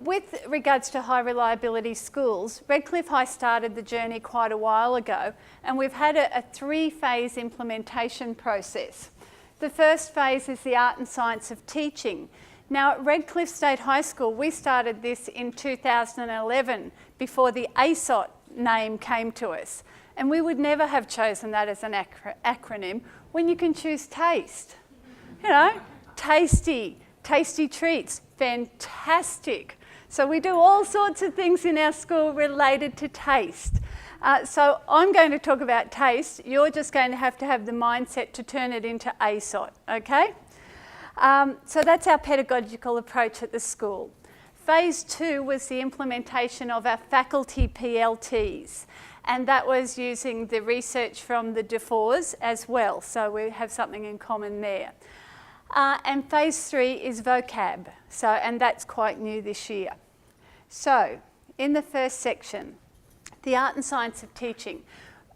with regards to high reliability schools, Redcliffe High started the journey quite a while ago, and we've had a three-phase implementation process. The first phase is the art and science of teaching. Now at Redcliffe State High School, we started this in 2011 before the ASOT name came to us. And we would never have chosen that as an acronym when you can choose taste. You know, tasty treats, fantastic. So we do all sorts of things in our school related to taste. So I'm going to talk about taste. You're just going to have the mindset to turn it into ASOT, okay? So that's our pedagogical approach at the school. Phase 2 was the implementation of our faculty PLTs, and that was using the research from the DeFores as well, so we have something in common there. And phase 3 is vocab, and that's quite new this year. So, in the first section, the art and science of teaching.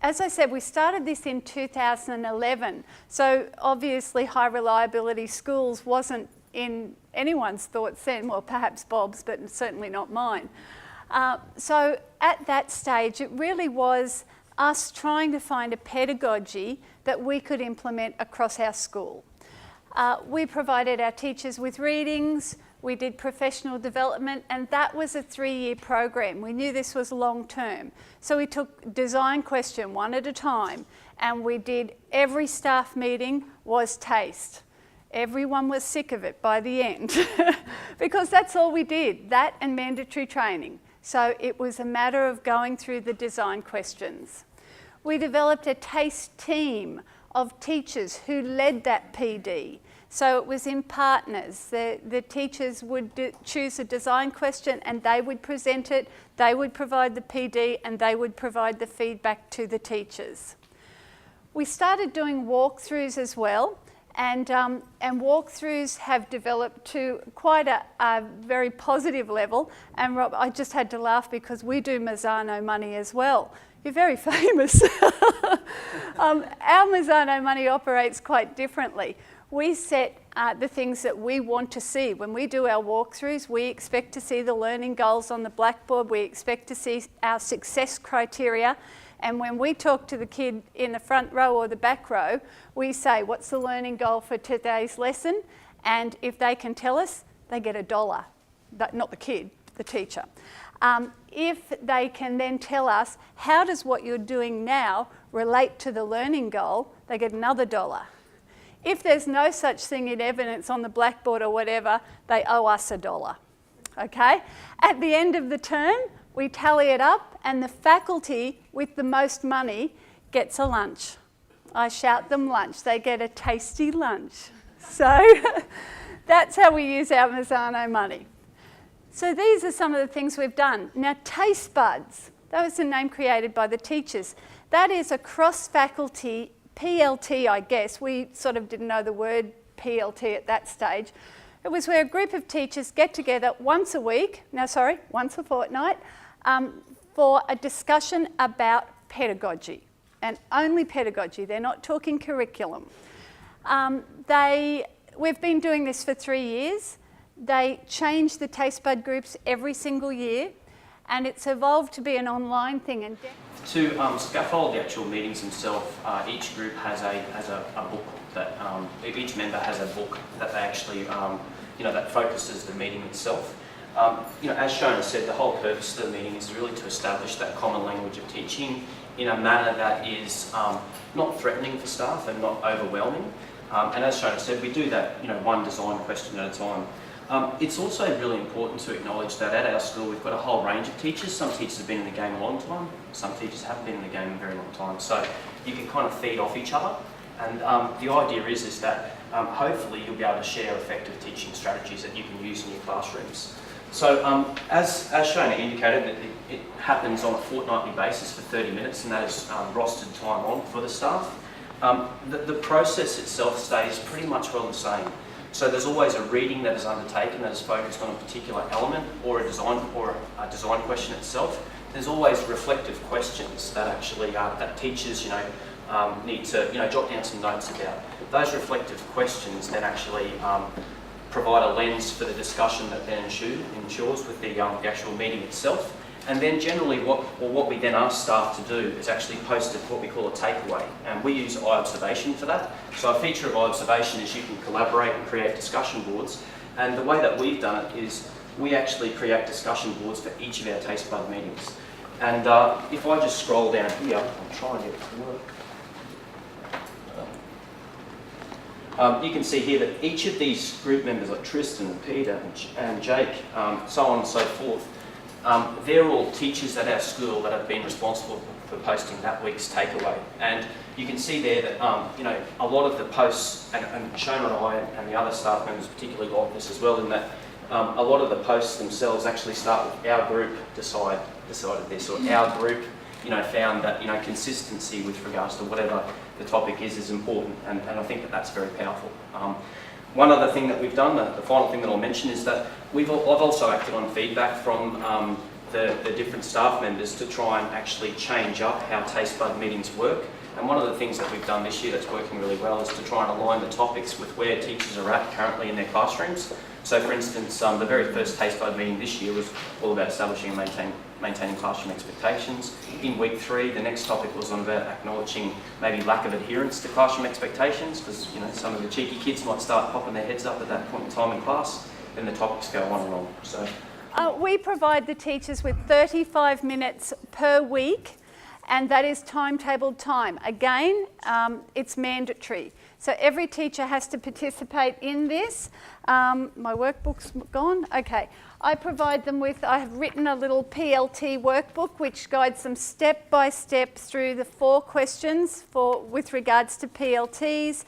As I said, we started this in 2011, so obviously high reliability schools wasn't in anyone's thoughts then, well perhaps Bob's, but certainly not mine. So at that stage, it really was us trying to find a pedagogy that we could implement across our school. We provided our teachers with readings, we did professional development, and that was a 3-year program. We knew this was long term. So we took design question one at a time, and we did every staff meeting was taste. Everyone was sick of it by the end because that's all we did, that and mandatory training. So it was a matter of going through the design questions. We developed a taste team of teachers who led that PD. So it was in partners. The teachers would choose a design question and they would present it, they would provide the PD, and they would provide the feedback to the teachers. We started doing walkthroughs as well, and walkthroughs have developed to quite a very positive level. And Rob, I just had to laugh because we do Marzano money as well. You're very famous. Our Marzano money operates quite differently. We set the things that we want to see. When we do our walkthroughs, we expect to see the learning goals on the blackboard. We expect to see our success criteria. And when we talk to the kid in the front row or the back row, we say, what's the learning goal for today's lesson? And if they can tell us, they get $1. Not the kid, the teacher. If they can then tell us, how does what you're doing now relate to the learning goal, they get another $1. If there's no such thing in evidence on the blackboard or whatever, they owe us $1, okay? At the end of the term, we tally it up, and the faculty with the most money gets a lunch. I shout them lunch. They get a tasty lunch. So that's how we use our Marzano money. So these are some of the things we've done. Now, taste buds, that was a name created by the teachers. That is a cross-faculty PLT, I guess. We sort of didn't know the word PLT at that stage. It was where a group of teachers get together once a fortnight, for a discussion about pedagogy, and only pedagogy. They're not talking curriculum. We've been doing this for 3 years. They change the taste bud groups every single year, and it's evolved to be an online thing. And to scaffold the actual meetings themselves, each group has a book that each member has a book that they actually that focuses the meeting itself. As Shona said, the whole purpose of the meeting is really to establish that common language of teaching in a manner that is not threatening for staff and not overwhelming. And as Shona said, we do that one design question at a time. It's also really important to acknowledge that at our school we've got a whole range of teachers. Some teachers have been in the game a long time, some teachers haven't been in the game a very long time. So you can kind of feed off each other. And the idea is that hopefully you'll be able to share effective teaching strategies that you can use in your classrooms. So as Shona indicated, it happens on a fortnightly basis for 30 minutes, and that is rostered time on for the staff. The process itself stays pretty much well the same. So there's always a reading that is undertaken that is focused on a particular element or a design question itself. There's always reflective questions that actually that teachers need to jot down some notes about. Those reflective questions then actually provide a lens for the discussion that then ensures with the actual meeting itself. And then generally what we then ask staff to do is actually post what we call a takeaway. And we use iObservation for that. So a feature of iObservation is you can collaborate and create discussion boards. And the way that we've done it is we actually create discussion boards for each of our taste bud meetings. And if I just scroll down here, I'll try and get it to work. You can see here that each of these group members, like Tristan and Peter and Jake, so on and so forth, they're all teachers at our school that have been responsible for posting that week's takeaway. And you can see there that you know, a lot of the posts, and Shona and I and the other staff members particularly like this as well, in that a lot of the posts themselves actually start with our group decided this, or our group, you know, found that, you know, consistency with regards to whatever the topic is important, and I think that that's very powerful. One other thing that we've done, the final thing that I'll mention, is that I've also acted on feedback from the different staff members to try and actually change up how taste bud meetings work. And one of the things that we've done this year that's working really well is to try and align the topics with where teachers are at currently in their classrooms. So for instance, the very first taste bud meeting this year was all about establishing and maintaining classroom expectations. In week 3, the next topic was on about acknowledging maybe lack of adherence to classroom expectations, because, you know, some of the cheeky kids might start popping their heads up at that point in time in class. Then the topics go on and on. So we provide the teachers with 35 minutes per week, and that is timetabled time. Again, it's mandatory. So every teacher has to participate in this. My workbook's gone? Okay. I provide them with, I have written a little PLT workbook which guides them step by step through the 4 questions with regards to PLTs,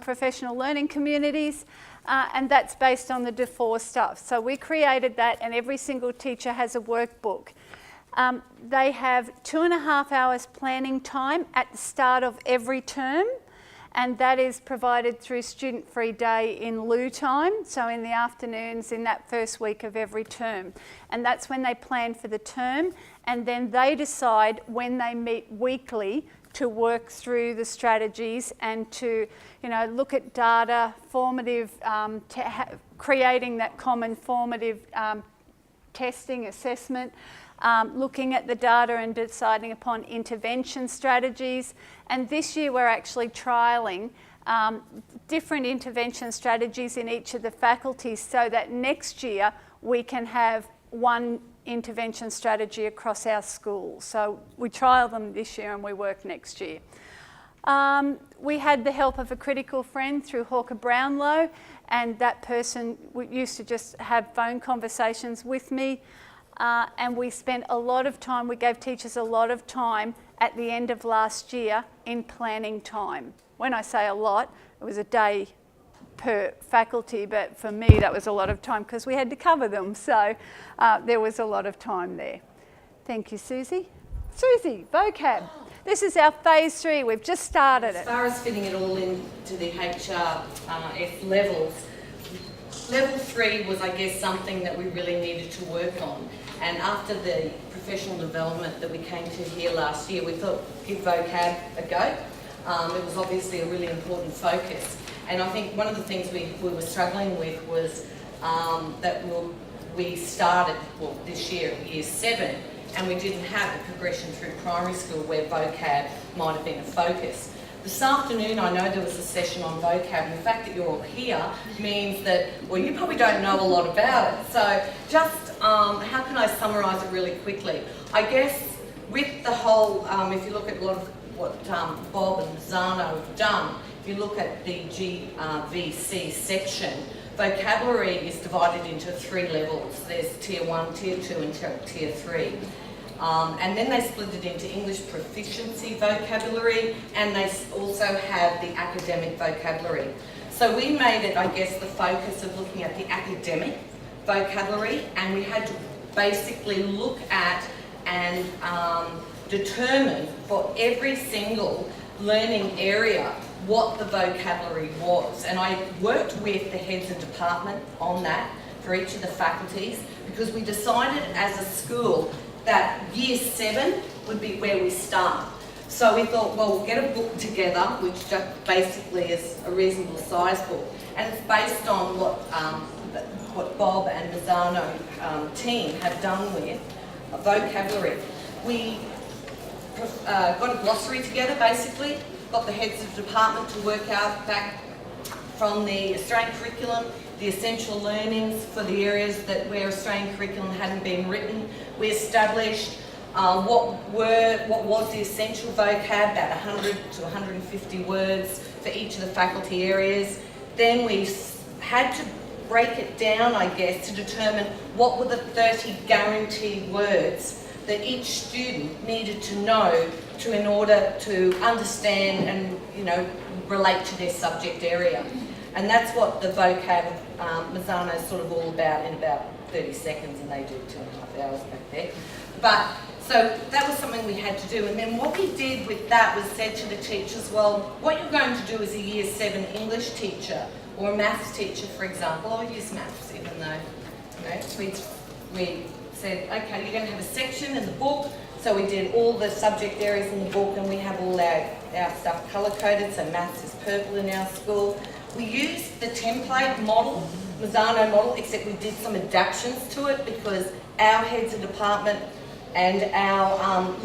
professional learning communities, and that's based on the DEFOR stuff. So we created that, and every single teacher has a workbook. They have 2.5 hours planning time at the start of every term, and that is provided through student-free day in lieu time, so in the afternoons in that first week of every term. And that's when they plan for the term, and then they decide when they meet weekly to work through the strategies and to, you know, look at data, formative, creating that common formative testing, assessment, looking at the data and deciding upon intervention strategies. And this year we're actually trialling different intervention strategies in each of the faculties, so that next year we can have one intervention strategy across our school. So we trial them this year and we work next year. We had the help of a critical friend through Hawker Brownlow, and that person used to just have phone conversations with me. And we spent a lot of time, we gave teachers a lot of time at the end of last year in planning time. When I say a lot, it was a day per faculty, but for me that was a lot of time because we had to cover them, so there was a lot of time there. Thank you, Susie. Susie, vocab. This is our phase 3, we've just started it. As far as fitting it all into the HRF levels, level 3 was, I guess, something that we really needed to work on. And after the professional development that we came to here last year, we thought, give vocab a go. It was obviously a really important focus. And I think one of the things we were struggling with was that we started, well, this year, year 7, and we didn't have the progression through primary school where vocab might have been a focus. This afternoon, I know there was a session on vocab, and the fact that you're all here means that, well, you probably don't know a lot about it. So just, how can I summarise it really quickly? I guess with the whole, if you look at a lot of what Bob and Marzano have done, if you look at the GVC section, vocabulary is divided into 3 levels. There's Tier 1, Tier 2 and Tier 3. And then they split it into English proficiency vocabulary, and they also have the academic vocabulary. So we made it, I guess, the focus of looking at the academic vocabulary, and we had to basically look at and determine for every single learning area what the vocabulary was. And I worked with the heads of department on that for each of the faculties, because we decided as a school that year 7 would be where we start. So we thought, well, we'll get a book together, which just basically is a reasonable size book, and it's based on what Bob and Marzano team have done with a vocabulary. We got a glossary together, basically, got the heads of department to work out back from the Australian curriculum, the essential learnings for the areas where Australian curriculum hadn't been written. We established what was the essential vocab, about 100 to 150 words for each of the faculty areas. Then we had to break it down, I guess, to determine what were the 30 guaranteed words that each student needed to know in order to understand and, you know, relate to their subject area. And that's what the vocab Marzano is sort of all about in about 30 seconds, and they do 2.5 hours back there. But so that was something we had to do. And then what we did with that was said to the teachers, well, what you're going to do as a Year 7 English teacher or a maths teacher, for example, I'll use maths even though, you know, we said, okay, you're going to have a section in the book. So we did all the subject areas in the book, and we have all our stuff colour-coded, so maths is purple in our school. We used the template model, Marzano model, except we did some adaptations to it because our heads of department and our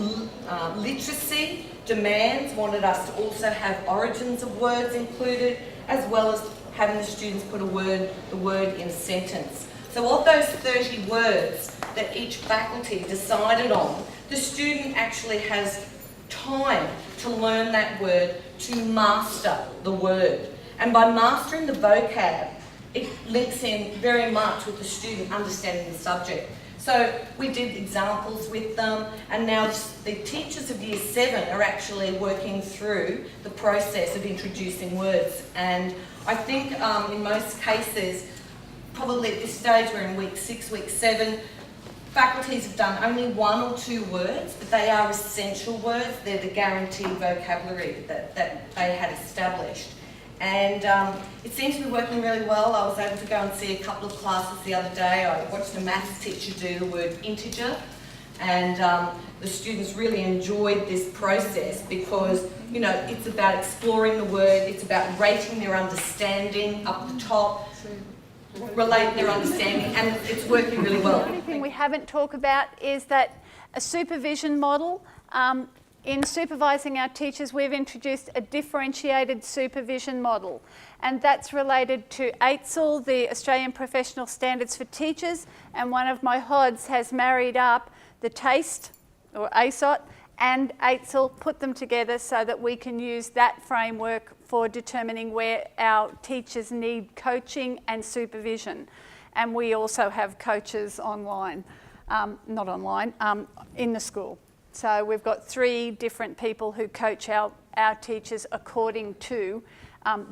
literacy demands wanted us to also have origins of words included, as well as having the students put the word in a sentence. So of those 30 words that each faculty decided on, the student actually has time to learn that word, to master the word. And by mastering the vocab, it links in very much with the student understanding the subject. So we did examples with them, and now the teachers of Year 7 are actually working through the process of introducing words. And I think in most cases, probably at this stage, we're in week 6, week 7, faculties have done only 1 or 2 words, but they are essential words. They're the guaranteed vocabulary that they had established. And it seems to be working really well. I was able to go and see a couple of classes the other day. I watched a maths teacher do the word integer, and the students really enjoyed this process because, you know, it's about exploring the word, it's about rating their understanding up the top, relating their understanding, and it's working really well. The only thing we haven't talked about is that a supervision model. In supervising our teachers, we've introduced a differentiated supervision model, and that's related to AITSL, the Australian Professional Standards for Teachers, and one of my HODs has married up the TASTE, or ASOT, and AITSL, put them together so that we can use that framework for determining where our teachers need coaching and supervision. And we also have coaches online, not online, in the school. So we've got 3 different people who coach our teachers according to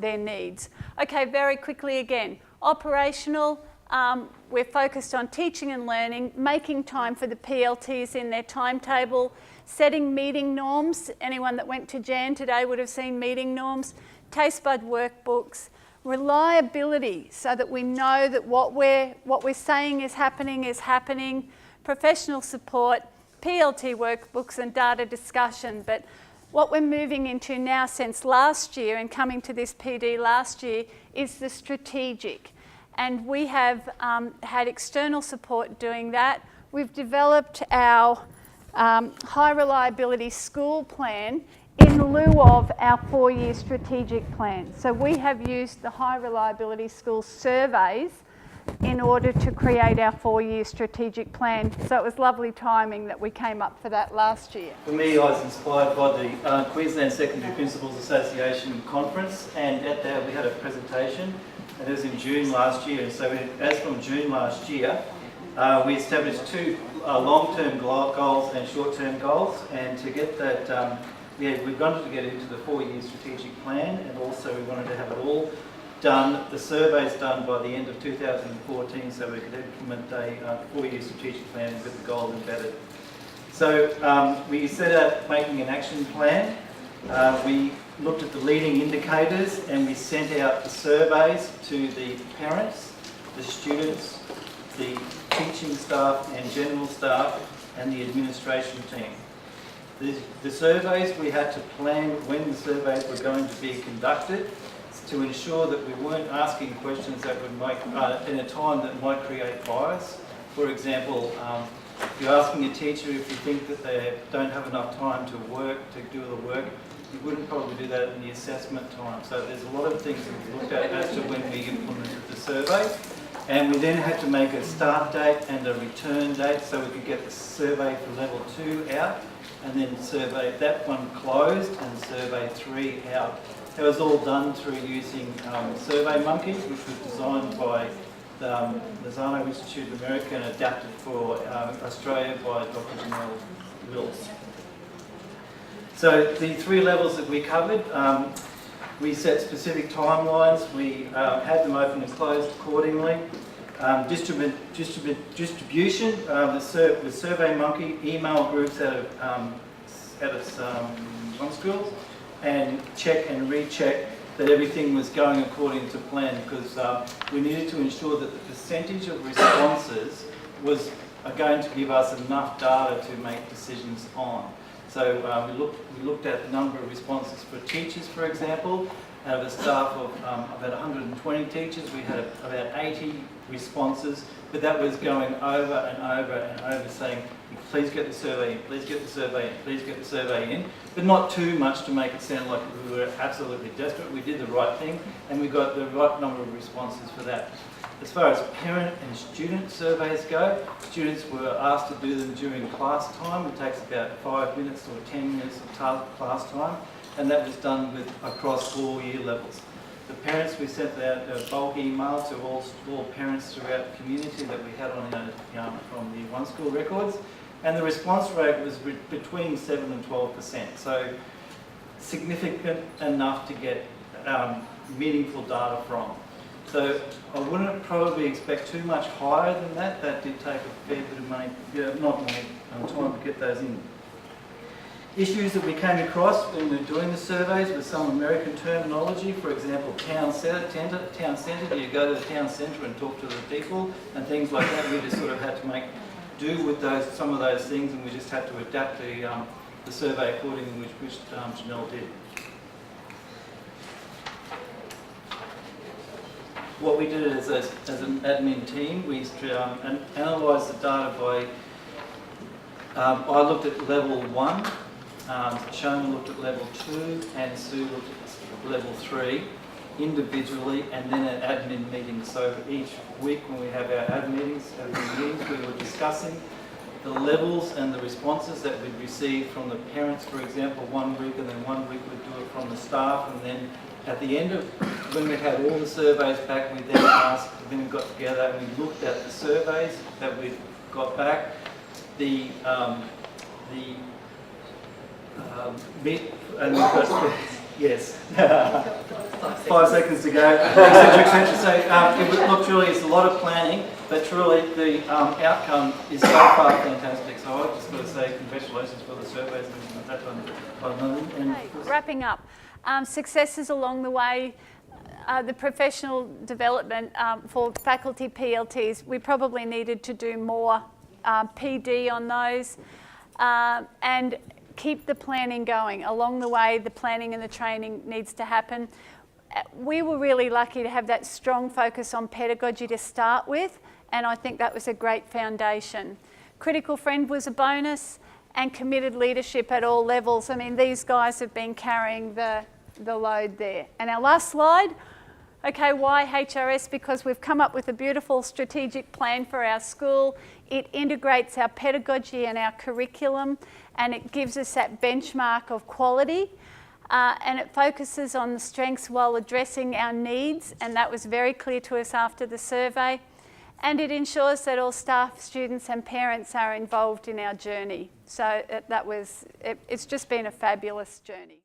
their needs. Okay, very quickly again, operational, we're focused on teaching and learning, making time for the PLTs in their timetable, setting meeting norms. Anyone that went to Jan today would have seen meeting norms, taste bud workbooks, reliability so that we know that what we're saying is happening, professional support, PLT workbooks and data discussion. But what we're moving into now since last year and coming to this PD last year is the strategic. And we have had external support doing that. We've developed our high reliability school plan in lieu of our 4-year strategic plan. So we have used the high reliability school surveys in order to create our 4-year strategic plan. So it was lovely timing that we came up for that last year. For me, I was inspired by the Queensland Secondary Principals Association conference, and at that we had a presentation, and it was in June last year. So as from June last year, we established 2 long-term goals and short-term goals, and to get that, we wanted to get into the 4-year strategic plan, and also we wanted to have it all done, the surveys done by the end of 2014, so we could implement a 4-year strategic plan with the goal embedded. So we set out making an action plan. We looked at the leading indicators, and we sent out the surveys to the parents, the students, the teaching staff and general staff, and the administration team. The surveys, we had to plan when the surveys were going to be conducted to ensure that we weren't asking questions that would make, in a time that might create bias. For example, if you're asking a teacher if you think that they don't have enough time to do the work, you wouldn't probably do that in the assessment time. So there's a lot of things that we looked at as to when we implemented the survey. And we then had to make a start date and a return date so we could get the survey for level 2 out, and then survey that one closed and survey 3 out. It was all done through using Survey Monkeys, which was designed by the Marzano Institute of America and adapted for Australia by Dr. Janelle Wills. So the 3 levels that we covered, we set specific timelines, we had them open and closed accordingly. Distribution, with Survey Monkey, email groups out of some schools, and check and recheck that everything was going according to plan, because we needed to ensure that the percentage of responses was going to give us enough data to make decisions on. So we looked at the number of responses for teachers, for example. Out of a staff of about 120 teachers, we had about 80 responses, but that was going over and over and over saying, please get the survey in, please get the survey in, please get the survey in, but not too much to make it sound like we were absolutely desperate. We did the right thing and we got the right number of responses for that. As far as parent and student surveys go, students were asked to do them during class time. It takes about 5 minutes or 10 minutes of class time, and that was done across all year levels. The parents, we sent out a bulk email to all parents throughout the community that we had on from the One School records, and the response rate was between 7 and 12%, so significant enough to get meaningful data from. So I wouldn't probably expect too much higher than that. That did take a fair bit of money, time to get those in. Issues that we came across when we were doing the surveys with some American terminology, for example, town centre. You go to the town centre and talk to the people and things like that. We just sort of had to make do with some of those things, and we just had to adapt the survey accordingly, which Janelle did. What we did as an admin team, we analysed the data by, I looked at level 1, Shona looked at level 2, and Sue looked at level 3 individually, and then at admin meetings. So each week when we have our admin meetings, we were discussing the levels and the responses that we'd received from the parents, for example, 1 week, and then 1 week we'd do it from the staff, and then at the end of, when we had all the surveys back, we then got together and we looked at the surveys that we got back, and we got, yes, 5 seconds to go, etc. So look, truly, it's a lot of planning, but truly the outcome is so far fantastic. So I just got to say congratulations for the surveys and that one. Wrapping up. Successes along the way, the professional development for faculty PLTs, we probably needed to do more PD on those and keep the planning going. Along the way, the planning and the training needs to happen. We were really lucky to have that strong focus on pedagogy to start with, and I think that was a great foundation. Critical Friend was a bonus, and committed leadership at all levels. I mean, these guys have been carrying the load there. And our last slide, okay, why HRS? Because we've come up with a beautiful strategic plan for our school. It integrates our pedagogy and our curriculum, and it gives us that benchmark of quality. And it focuses on the strengths while addressing our needs, and that was very clear to us after the survey. And it ensures that all staff, students and parents are involved in our journey. So it's just been a fabulous journey.